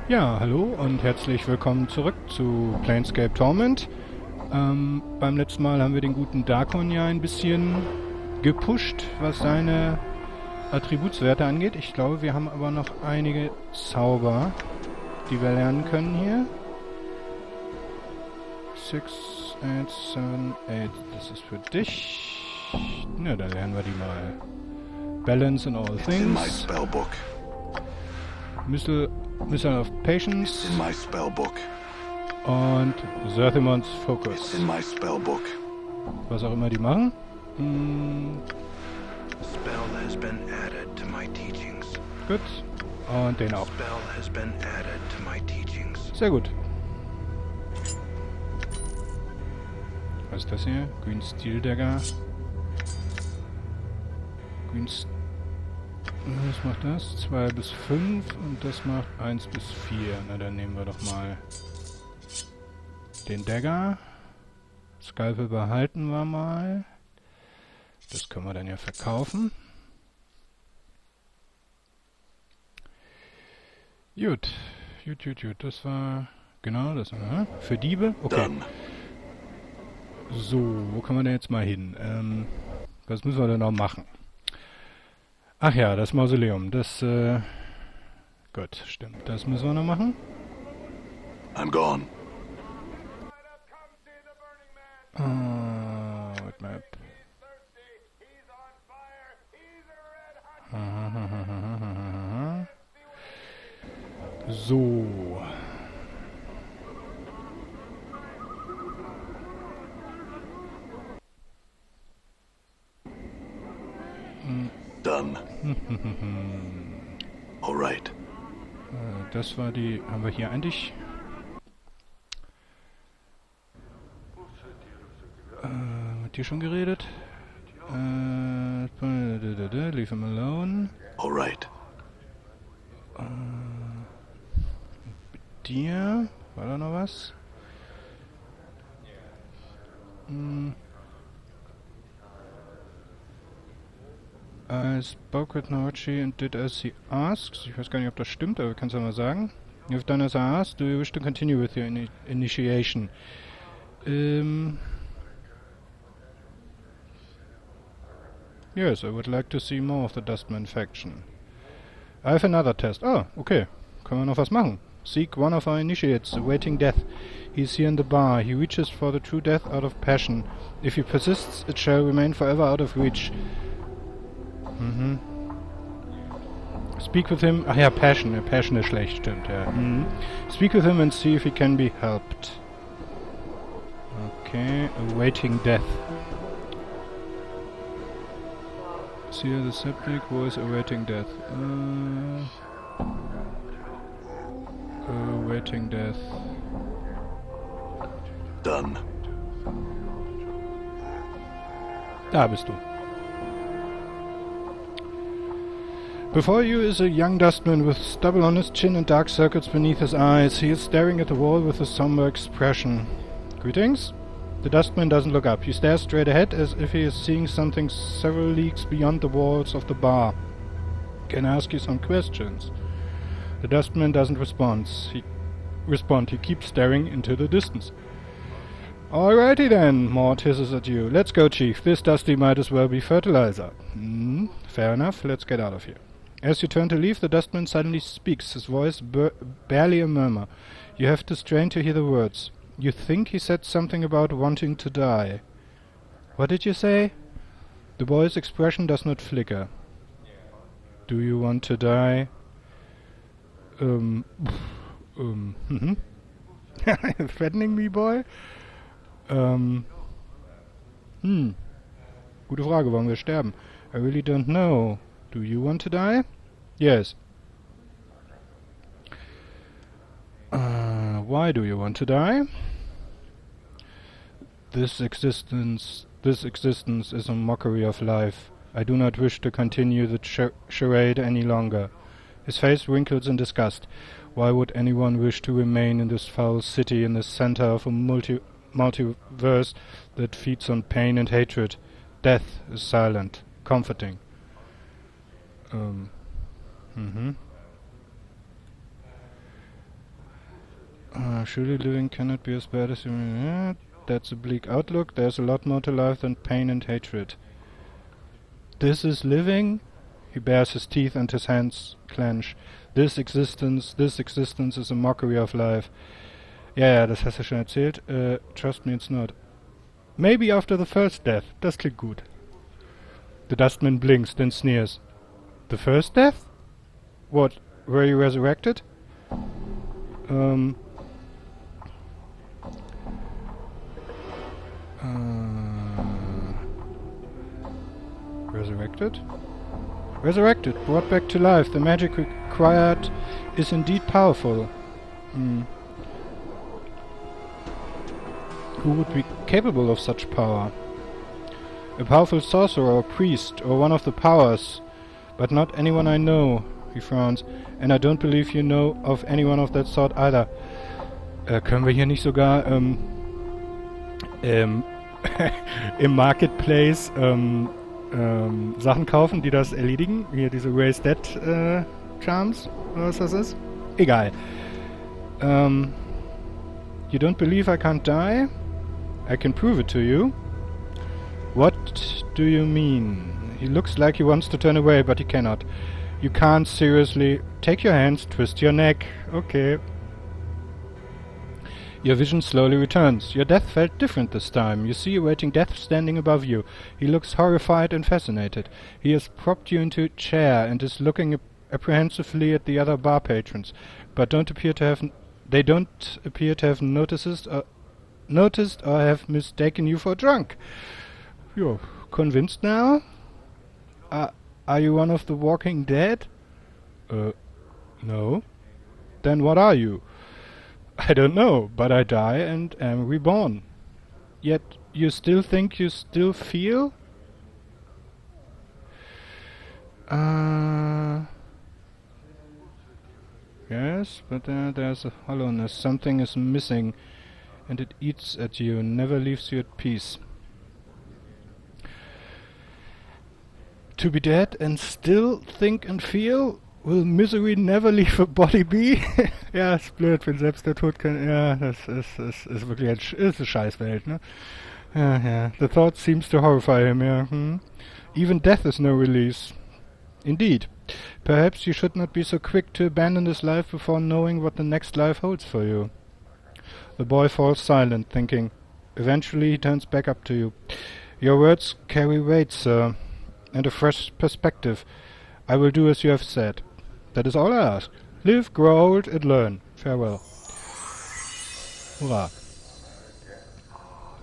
Ja, hallo und herzlich willkommen zurück zu Planescape Torment. Beim letzten Mal haben wir den guten Darkon ja ein bisschen gepusht, was seine Attributswerte angeht. Ich glaube, wir haben aber noch einige Zauber, die wir lernen können hier. 6, 8, 7, 8. Das ist für dich. Na, dann lernen wir die mal. Balance in all things. Missile of Patience. In my spellbook. Und Zerthimons Focus. In my spellbook. Was auch immer die machen. A spell has been added to my teachings. Gut. Und den auch. Spell has been added to my teachings. Sehr gut. Was ist das hier? Green Steel Dagger. Green Was macht das? 2 bis 5 und das macht 1 bis 4. Na, dann nehmen wir doch mal den Dagger. Skalpel behalten wir mal. Das können wir dann ja verkaufen. Gut. Gut. Das war... Genau, das war... Für Diebe? Okay. So, wo kann man denn jetzt mal hin? Was müssen wir denn noch machen? Ach ja, das Mausoleum. Das, gut, stimmt. Das müssen wir noch machen. I'm gone. Map. So. Done. Alright. Das war die... Haben wir hier eigentlich... mit dir schon geredet? Leave him alone. Alright. Mit dir... War da noch was? I spoke with Naochi and did as he asked. Ich weiß gar nicht, ob das stimmt, aber kannst du mal sagen. You've done as I asked. Do you wish to continue with your initiation? Yes, I would like to see more of the Dustmen faction. I have another test. Ah, okay. Können wir noch was machen? Seek one of our initiates, awaiting death. He's here in the bar. He reaches for the true death out of passion. If he persists, it shall remain forever out of reach. Speak with him. Ach ja, Passion. Passion ist schlecht, stimmt, ja. Speak with him and see if he can be helped. Okay, awaiting death. See the septic voice awaiting death. Awaiting death. Done. Da bist du. Before you is a young dustman with stubble on his chin and dark circles beneath his eyes. He is staring at the wall with a somber expression. Greetings? The dustman doesn't look up. He stares straight ahead as if he is seeing something several leagues beyond the walls of the bar. Can I ask you some questions? The dustman doesn't respond. He keeps staring into the distance. Alrighty then, Maud hisses at you. Let's go, Chief. This dusty might as well be fertilizer. Fair enough. Let's get out of here. As you turn to leave, the dustman suddenly speaks, his voice barely a murmur. You have to strain to hear the words. You think he said something about wanting to die. What did you say? The boy's expression does not flicker. Do you want to die? Threatening me, boy? Gute Frage, wollen wir sterben? I really don't know. Do you want to die? Yes. Why do you want to die? This existence is a mockery of life. I do not wish to continue the charade any longer. His face wrinkles in disgust. Why would anyone wish to remain in this foul city in the center of a multiverse that feeds on pain and hatred? Death is silent, comforting. Surely living cannot be as bad as you... That's a bleak outlook. There's a lot more to life than pain and hatred. This is living? He bares his teeth and his hands clench. This existence is a mockery of life. Ja, das hast du schon erzählt. Trust me, it's not. Maybe after the first death. Das klingt gut. The Dustman blinks, then sneers. The first death? What, were you resurrected? Resurrected? Resurrected, brought back to life. The magic required is indeed powerful. Who would be capable of such power? A powerful sorcerer or priest, or one of the powers. But not anyone I know, he frowns. And I don't believe you know of anyone of that sort either. Können wir hier nicht sogar im Marketplace Sachen kaufen, die das erledigen? Hier diese Raise Dead Charms, oder was das ist? Egal. You don't believe I can't die? I can prove it to you. What do you mean? He looks like he wants to turn away, but he cannot. You can't seriously. Take your hands, twist your neck. Okay. Your vision slowly returns. Your death felt different this time. You see awaiting death standing above you. He looks horrified and fascinated. He has propped you into a chair and is looking apprehensively at the other bar patrons, but they don't appear to have noticed or have mistaken you for drunk. You're convinced now? Are you one of the Walking Dead? No. Then what are you? I don't know, but I die and am reborn. Yet you still think you still feel? Yes, but there's a hollowness. Something is missing, and it eats at you, never leaves you at peace. To be dead and still think and feel? Will misery never leave a body be? Ja, ist blöd, wenn selbst der Tod kann... Ja, das ist wirklich eine Scheißwelt, ne? Ja. The thought seems to horrify him, yeah. Even death is no release. Indeed. Perhaps you should not be so quick to abandon this life before knowing what the next life holds for you. The boy falls silent, thinking. Eventually he turns back up to you. Your words carry weight, sir, and a fresh perspective. I will do as you have said. That is all I ask. Live, grow old, and learn. Farewell. Hurra.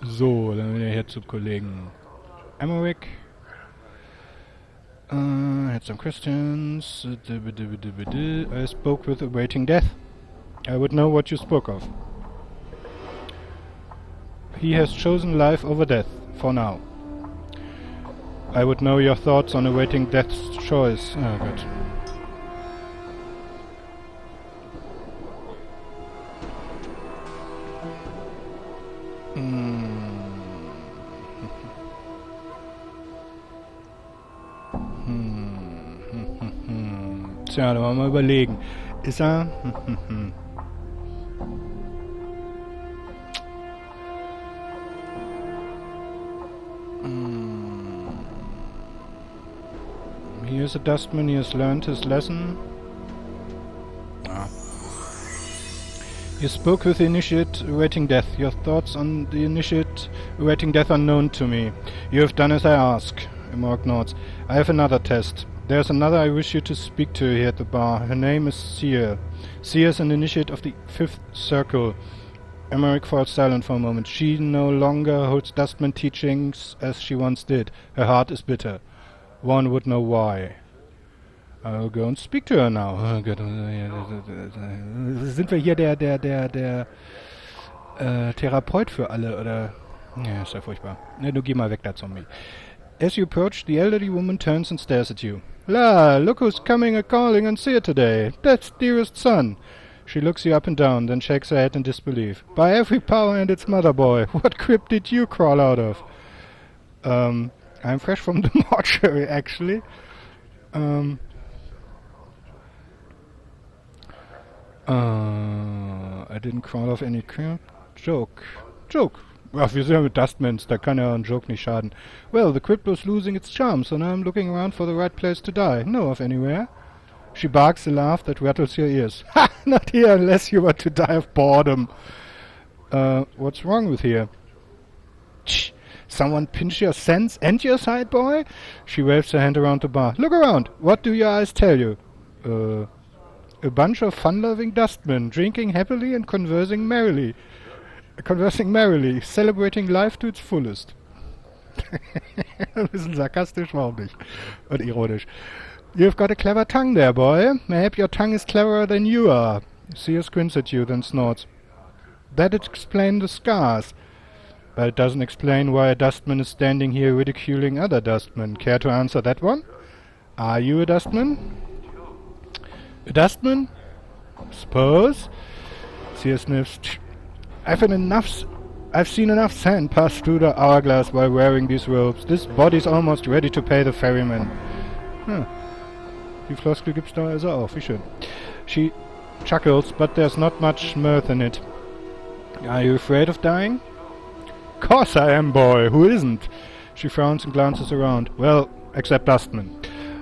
So, dann wieder hier zum Kollegen Emmerich. I had some questions. I spoke with awaiting death. I would know what you spoke of. He has chosen life over death, for now. I would know your thoughts on awaiting death's choice. Oh, good. Tja, da wollen wir mal überlegen. Ist er... He is a dustman, he has learned his lesson. You spoke with the initiate awaiting death. Your thoughts on the initiate awaiting death are known to me. You have done as I ask. Emmerich nods. I have another test. There's another I wish you to speak to here at the bar. Her name is Seer. Seer is an initiate of the Fifth Circle. Emmerich falls silent for a moment. She no longer holds Dustman teachings as she once did. Her heart is bitter. One would know why. I'll go and speak to her now. Oh Gott. Sind wir hier der Therapeut für alle, oder? Ja, ist ja furchtbar. Ne, du geh mal weg da, Zombie. As you approach, the elderly woman turns and stares at you. La, look who's coming a-calling on Seer today. That's dearest son. She looks you up and down, then shakes her head in disbelief. By every power and its mother, boy, what crypt did you crawl out of? I'm fresh from the mortuary, actually. didn't crawl off any joke. Joke! Ach, wir sind ja mit Dustmans, da kann ja ein Joke nicht schaden. Well, the crypt was losing its charm, so now I'm looking around for the right place to die. Know of anywhere? She barks a laugh that rattles your ears. Ha! Not here unless you want to die of boredom. What's wrong with here? Tch! Someone pinch your sense and your sight, boy? She waves her hand around the bar. Look around! What do your eyes tell you? A bunch of fun-loving dustmen, drinking happily and conversing merrily, celebrating life to its fullest. Ein bisschen sarkastisch, warum nicht? Und ironisch. You've got a clever tongue there, boy. Maybe your tongue is cleverer than you are. Seer squints at you, then snorts. That'd explain the scars. But it doesn't explain why a dustman is standing here ridiculing other dustmen. Care to answer that one? Are you a dustman? A dustman? Suppose? Seer sniffs. I've seen enough sand pass through the hourglass while wearing these robes. This body's almost ready to pay the ferryman. Die Floskel gibt's da also auch, wie schön. She chuckles, but there's not much mirth in it. Are you afraid of dying? Course I am, boy. Who isn't? She frowns and glances around. Well, except dustmen.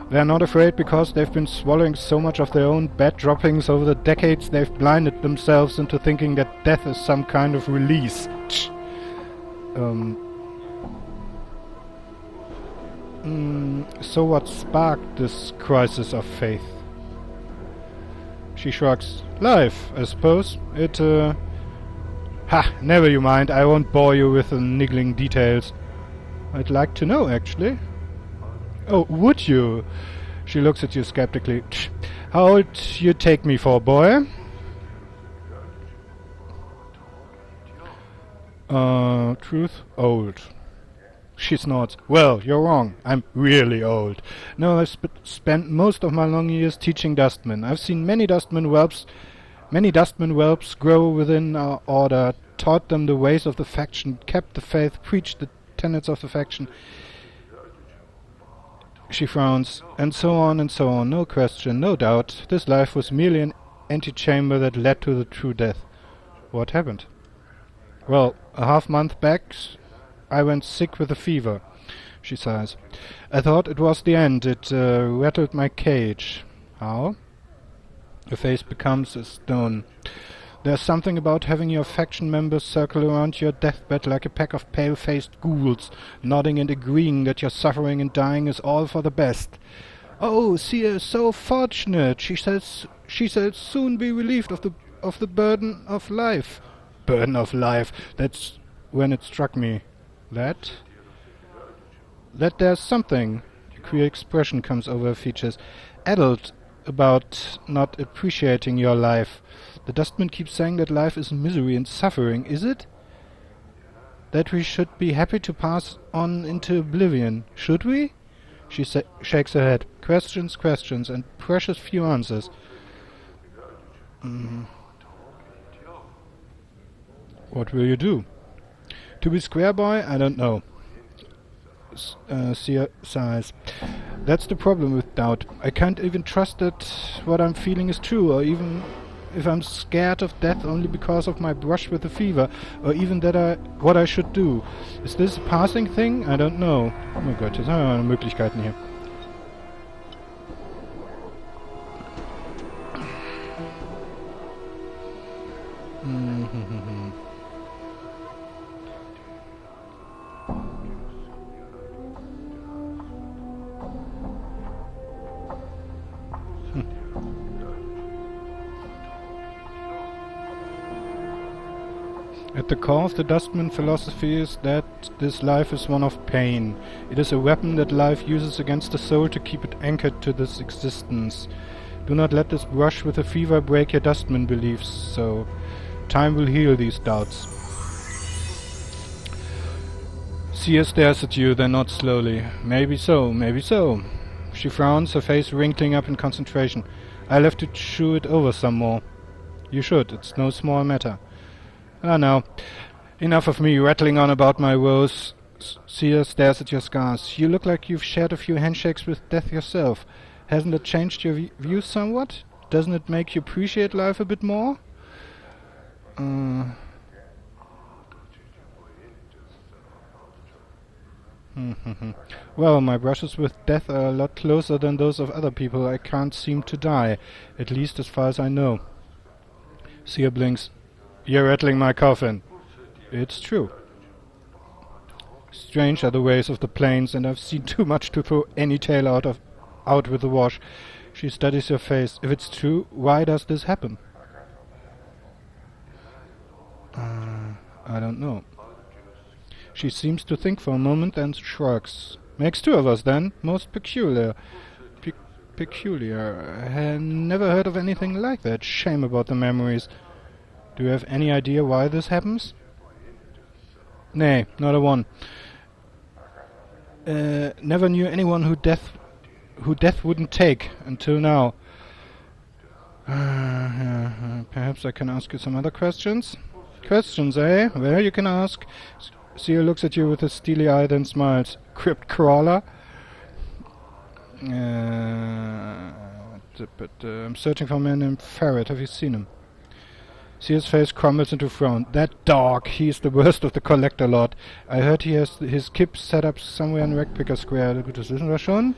They're not afraid because they've been swallowing so much of their own bad droppings over the decades they've blinded themselves into thinking that death is some kind of release. So what sparked this crisis of faith? She shrugs. Life, I suppose. Never you mind. I won't bore you with the niggling details. I'd like to know, actually. Oh, would you? She looks at you skeptically. How old you take me for, boy? Truth? Old. She snorts. Well, you're wrong. I'm really old. No, I've spent most of my long years teaching dustmen. I've seen many dustmen whelps grow within our order, taught them the ways of the faction, kept the faith, preached the tenets of the faction. She frowns, and so on, no question, no doubt. This life was merely an antechamber that led to the true death. What happened? Well, a half-month back, I went sick with a fever, she sighs. I thought it was the end. It rattled my cage. How? Her face becomes a stone. There's something about having your faction members circle around your deathbed like a pack of pale-faced ghouls, nodding and agreeing that your suffering and dying is all for the best. Oh, Seer is so fortunate. She says soon be relieved of the burden of life. Burden of life. That's when it struck me. That there's something. A queer expression comes over her features. Adult about not appreciating your life. The dustman keeps saying that life is misery and suffering, is it? That we should be happy to pass on into oblivion, should we? She shakes her head. Questions, and precious few answers. What will you do? To be square, boy, I don't know. Seer sighs. That's the problem with doubt. I can't even trust that what I'm feeling is true, or even if I'm scared of death only because of my brush with the fever, or even what I should do. Is this a passing thing? I don't know. Oh mein Gott, jetzt haben wir mal Möglichkeiten hier. At the core of the Dustman philosophy is that this life is one of pain. It is a weapon that life uses against the soul to keep it anchored to this existence. Do not let this brush with a fever break your Dustman beliefs, so time will heal these doubts. Seer stares at you, then nods slowly. Maybe so, maybe so. She frowns, her face wrinkling up in concentration. I'll have to chew it over some more. You should, it's no small matter. Now, enough of me rattling on about my woes. Seer stares at your scars. You look like you've shared a few handshakes with death yourself. Hasn't it changed your views somewhat? Doesn't it make you appreciate life a bit more? Well, my brushes with death are a lot closer than those of other people. I can't seem to die, at least as far as I know. Seer blinks. You're rattling my coffin. It's true. Strange are the ways of the plains, and I've seen too much to throw any tale out with the wash. She studies your face. If it's true, why does this happen? I don't know. She seems to think for a moment and shrugs. Makes two of us, then. Most peculiar. Peculiar. I had never heard of anything like that. Shame about the memories. Do you have any idea why this happens? Nay, not a one. Never knew anyone who death wouldn't take until now. Perhaps I can ask you some other questions? Questions, eh? Well, you can ask. Seer looks at you with a steely eye, then smiles. Crypt crawler? I'm searching for a man named Ferret. Have you seen him? Seer's face crumbles into frown. That dog! He's the worst of the collector lot. I heard he has his kip set up somewhere in Rackpicker Square. Das wissen wir schon.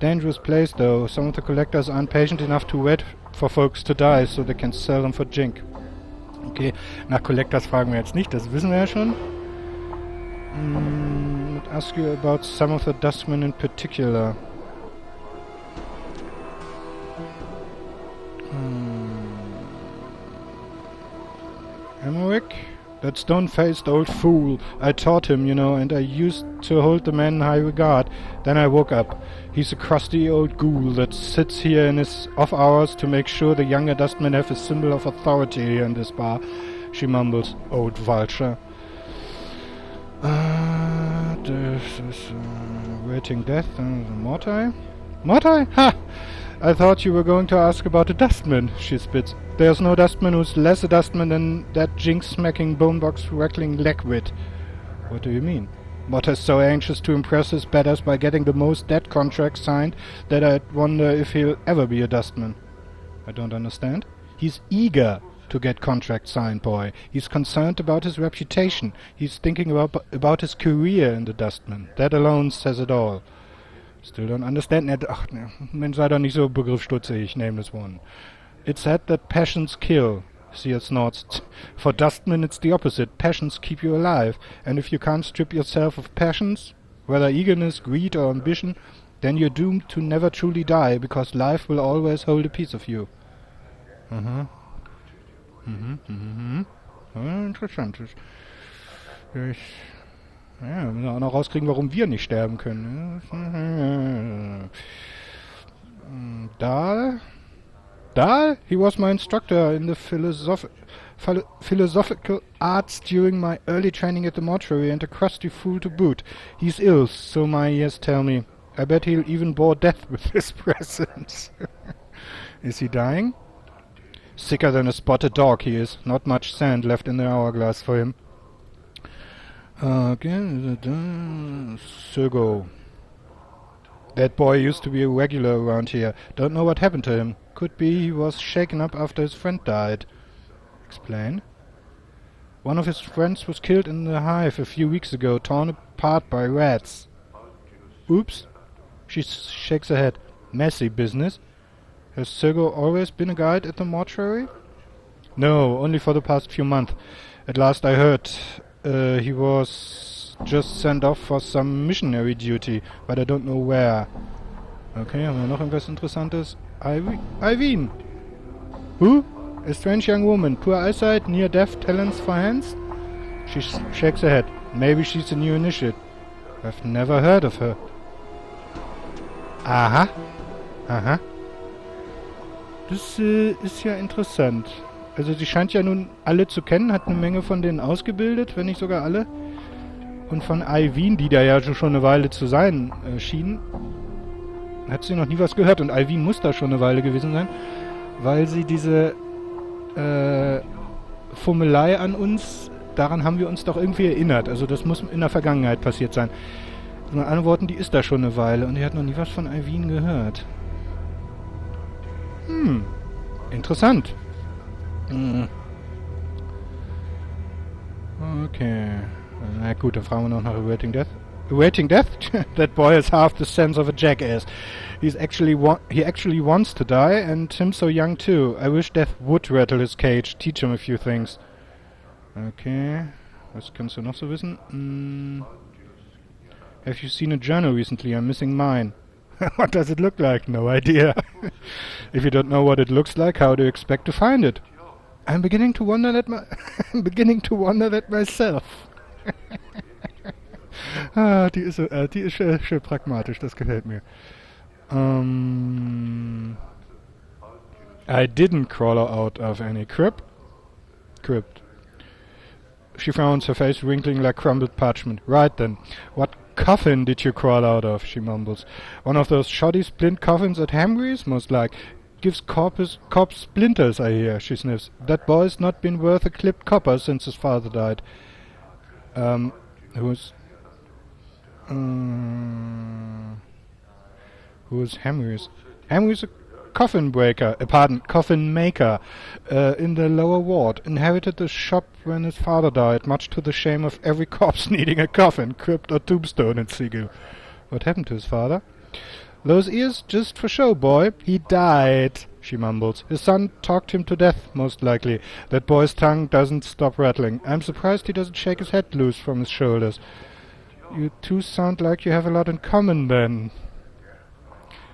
Dangerous place, though. Some of the collectors aren't patient enough to wait for folks to die, so they can sell them for jink. Okay, nach Collectors fragen wir jetzt nicht, das wissen wir ja schon. I'd ask you about some of the Dustmen in particular. Emmerich? That stone-faced old fool. I taught him, you know, and I used to hold the man in high regard. Then I woke up. He's a crusty old ghoul that sits here in his off hours to make sure the younger Dustmen have a symbol of authority here in this bar. She mumbles, old vulture. This is waiting death and Mortai? Mortai? Ha! I thought you were going to ask about a Dustman, she spits. There's no Dustman who's less a Dustman than that jinx-smacking, bonebox-rattling legwit. What do you mean? Mortai's so anxious to impress his betters by getting the most dead contract signed that I wonder if he'll ever be a Dustman. I don't understand. He's eager to get contract signed, boy. He's concerned about his reputation. He's thinking about his career in the Dustman. That alone says it all. Still don't understand. Ach, ne, Mensch, sei doch nicht so begriffsstutzig, nameless one. It's said that passions kill. Seer snorts. For Dustmen it's the opposite. Passions keep you alive. And if you can't strip yourself of passions, whether eagerness, greed or ambition, then you're doomed to never truly die, because life will always hold a piece of you. Interessant. Ja, müssen wir auch noch rauskriegen, warum wir nicht sterben können. Dahl? Dahl? He was my instructor in the philosophical arts during my early training at the mortuary, and a crusty fool to boot. He's ill, so my ears tell me. I bet he'll even bore death with his presence. Is he dying? Sicker than a spotted dog he is. Not much sand left in the hourglass for him. Sergo. That boy used to be a regular around here. Don't know what happened to him. Could be he was shaken up after his friend died. Explain. One of his friends was killed in the hive a few weeks ago, torn apart by rats. Oops. She shakes her head. Messy business. Has Sergo always been a guide at the mortuary? No, only for the past few months. At last I heard he was just sent off for some missionary duty, but I don't know where. Okay, haben wir noch irgendwas Interessantes? Irene! Who? A strange young woman, poor eyesight, near deaf, talents for hands? She shakes her head. Maybe she's a new initiate. I've never heard of her. Aha. Aha. Das ist ja interessant. Also sie scheint ja nun alle zu kennen, hat eine Menge von denen ausgebildet, wenn nicht sogar alle. Und von Irene, die da ja schon eine Weile zu sein schien, hat sie noch nie was gehört. Und Irene muss da schon eine Weile gewesen sein, weil sie diese Fummelei an uns, daran haben wir uns doch irgendwie erinnert. Also das muss in der Vergangenheit passiert sein. Mit anderen Worten, die ist da schon eine Weile und die hat noch nie was von Irene gehört. Interessant. Okay. Na gut, dann fragen wir noch nach Awaiting Death. Awaiting Death? That boy has half the sense of a jackass. He actually wants to die, and him so young too. I wish Death would rattle his cage, teach him a few things. Okay. Was kannst du noch so wissen? Have you seen a journal recently? I'm missing mine. What does it look like? No idea. If you don't know what it looks like, how do you expect to find it? I'm beginning to wonder that I'm beginning to wonder that myself. Die ist schön pragmatisch, das gefällt mir. I didn't crawl out of any crypt. She frowns, her face wrinkling like crumbled parchment. Right then. What coffin did you crawl out of? She mumbles. One of those shoddy splint coffins at Hamgree's, most like. Gives corpse splinters, I hear, she sniffs. That boy's not been worth a clipped copper since his father died. Who's Hamgree's? Hamgree's a coffin maker, in the lower ward. Inherited the shop when his father died, much to the shame of every corpse needing a coffin, crypt or tombstone in Sigil. What happened to his father? Those ears just for show, boy. He died, she mumbles. His son talked him to death, most likely. That boy's tongue doesn't stop rattling. I'm surprised he doesn't shake his head loose from his shoulders. You two sound like you have a lot in common, then.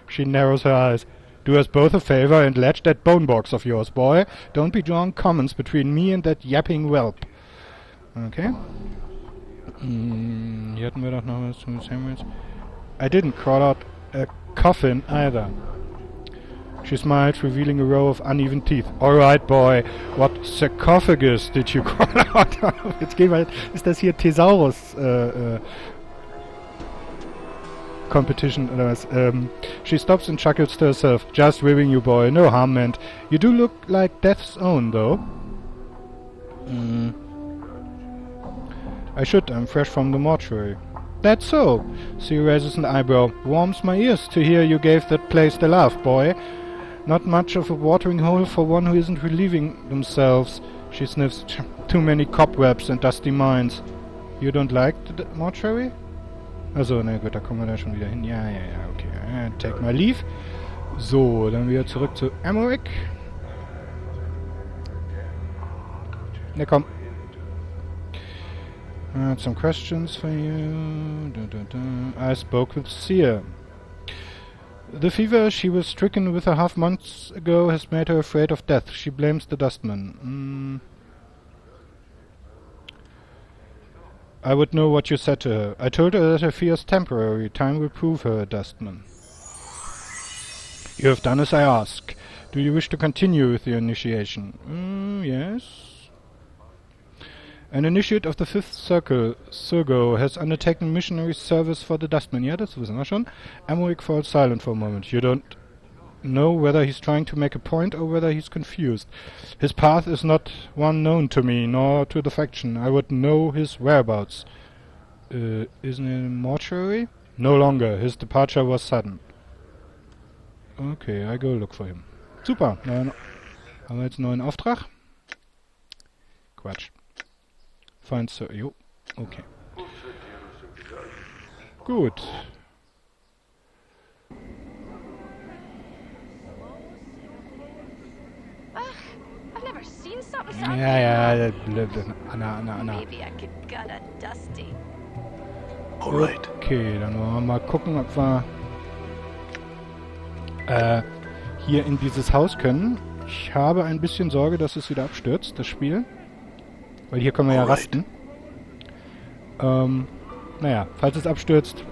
She narrows her eyes. Do us both a favor and latch that bone box of yours, boy. Don't be drawing comments between me and that yapping whelp. Okay. Hier hatten wir doch noch was zu Samuels. I didn't crawl out a coffin either. She smiled, revealing a row of uneven teeth. All right, boy. What sarcophagus did you crawl out of? Jetzt gehen wir. Ist das hier Thesaurus Competition oder was? She stops and chuckles to herself. Just ribbing you, boy. No harm meant. You do look like Death's own, though. I should. I'm fresh from the mortuary. That's so. She raises an eyebrow. Warms my ears to hear you gave that place the laugh, boy. Not much of a watering hole for one who isn't relieving themselves. She sniffs. Too many cobwebs and dusty minds. You don't like the mortuary? Also, na gut, da kommen wir da schon wieder hin. Ja, okay. Take my leave. So, dann wieder zurück zu Emmerich. Na komm. I had some questions for you. I spoke with Seer. The fever she was stricken with a half months ago has made her afraid of death. She blames the Dustmen. I would know what you said to her. I told her that her fear is temporary. Time will prove her a Dustman. You have done as I ask. Do you wish to continue with your initiation? Yes. An initiate of the 5th Circle, Surgo, has undertaken missionary service for the Dustmen. Ja, das wissen wir schon. Emmerich falls silent for a moment. You don't know whether he's trying to make a point or whether he's confused. His path is not one known to me, nor to the faction. I would know his whereabouts. Isn't it a mortuary? No longer. His departure was sudden. Okay, I go look for him. Super. Haben wir jetzt einen neuen Auftrag? Quatsch. Find Sir. Jo. Okay. Gut. I've never seen something so Ja. Anna. Maybe I could gut a Dusty. Alright. Okay, dann wollen wir mal gucken, ob wir hier in dieses Haus können. Ich habe ein bisschen Sorge, dass es wieder abstürzt, das Spiel. Weil hier können wir ja rasten. Naja, falls es abstürzt,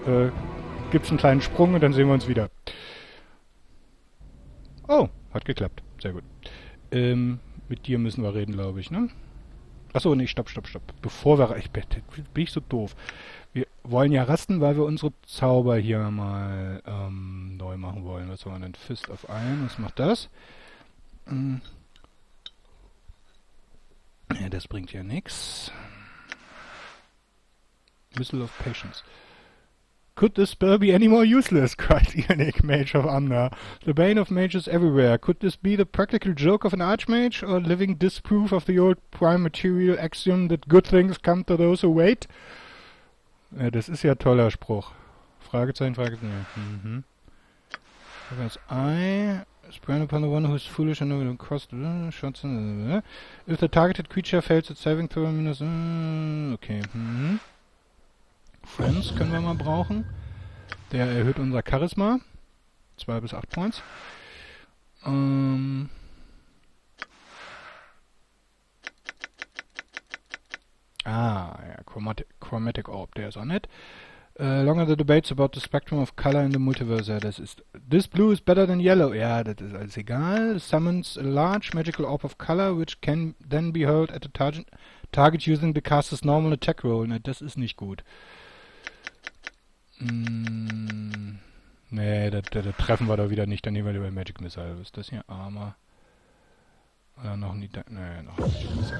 gibt's einen kleinen Sprung und dann sehen wir uns wieder. Oh, hat geklappt. Sehr gut. Mit dir müssen wir reden, glaube ich, ne? Achso, nee, stopp. Bevor wir... bin ich so doof. Wir wollen ja rasten, weil wir unsere Zauber hier mal neu machen wollen. Was wollen wir denn? Fist of Iron, was macht das? Ja, das bringt ja nichts. Whistle of Patience. Could this spell be any more useless? Cried the unique mage of Amna. The bane of mages everywhere. Could this be the practical joke of an archmage, or living disproof of the old prime material axiom that good things come to those who wait? Das ist ja toller Spruch. Fragezeichen, Fragezeichen. Mhm. That's I. Spraying upon the one who is foolish and will cost shots. If the targeted creature fails its saving throw, minus. Okay. Mhm. Friends können wir mal brauchen. Der erhöht unser Charisma. 2 bis 8 Points. Ja, Chromatic Orb, der ist auch nett. Longer the debates about the spectrum of color in the multiverse. Ja, das ist... This blue is better than yellow. Ja, das ist alles egal. Summons a large magical orb of color, which can then be hurled at the target using the caster's normal attack roll. Ne, das ist nicht gut. Nee, da treffen wir doch wieder nicht. Dann nehmen wir lieber Magic Missile. Was ist das hier? Armor. Oder noch nie... Nee, noch Magic Missile.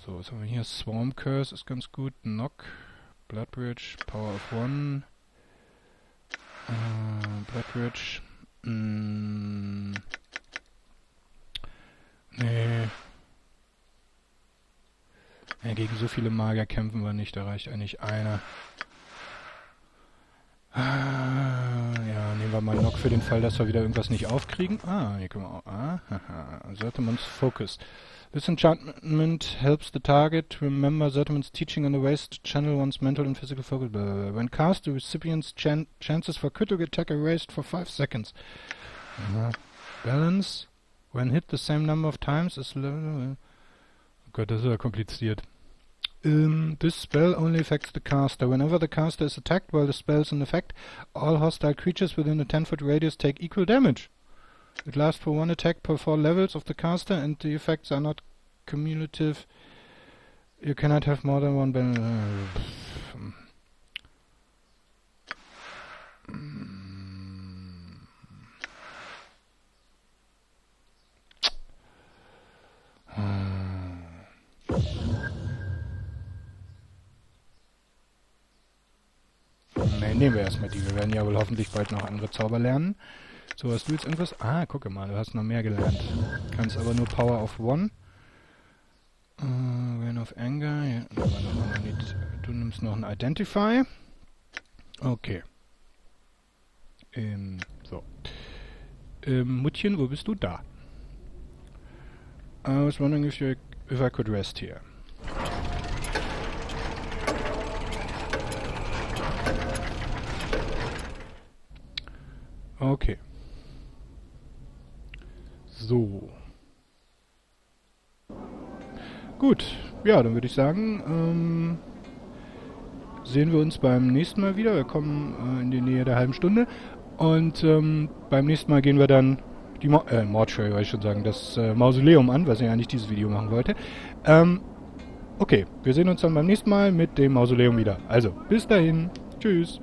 So, was haben wir hier? Swarm Curse ist ganz gut. Knock. Blood Bridge. Power of 1. Blood Bridge. Nee. Ja, gegen so viele Magier kämpfen wir nicht. Da reicht eigentlich einer. Ja, nehmen wir mal Knock für den Fall, dass wir wieder irgendwas nicht aufkriegen. Hier können wir auch... Sertimons Focus. This enchantment helps the target remember Sertimon's teaching on the ways to channel one's mental and physical focus. When cast, the recipient's chances for critical attack are raised for 5 seconds. Balance. When hit the same number of times is... Oh Gott, das ist ja kompliziert. This spell only affects the caster. Whenever the caster is attacked while the spell is in effect, all hostile creatures within a 10-foot radius take equal damage. It lasts for 1 attack per 4 levels of the caster, and the effects are not cumulative. You cannot have more than one balance. Ne, nehmen wir erstmal die. Wir werden ja wohl hoffentlich bald noch andere Zauber lernen. So, hast du jetzt irgendwas? Gucke mal, du hast noch mehr gelernt. Kannst aber nur Power of 1. Rain of Anger. Ja, du nimmst noch ein Identify. Okay. So. Muttchen, wo bist du? Da. I was wondering if I could rest here. Okay. So. Gut. Ja, dann würde ich sagen, sehen wir uns beim nächsten Mal wieder. Wir kommen in die Nähe der halben Stunde. Und beim nächsten Mal gehen wir dann die Mortuary, wollte ich schon sagen, das Mausoleum an, was ich eigentlich dieses Video machen wollte. Okay, wir sehen uns dann beim nächsten Mal mit dem Mausoleum wieder. Also, bis dahin. Tschüss.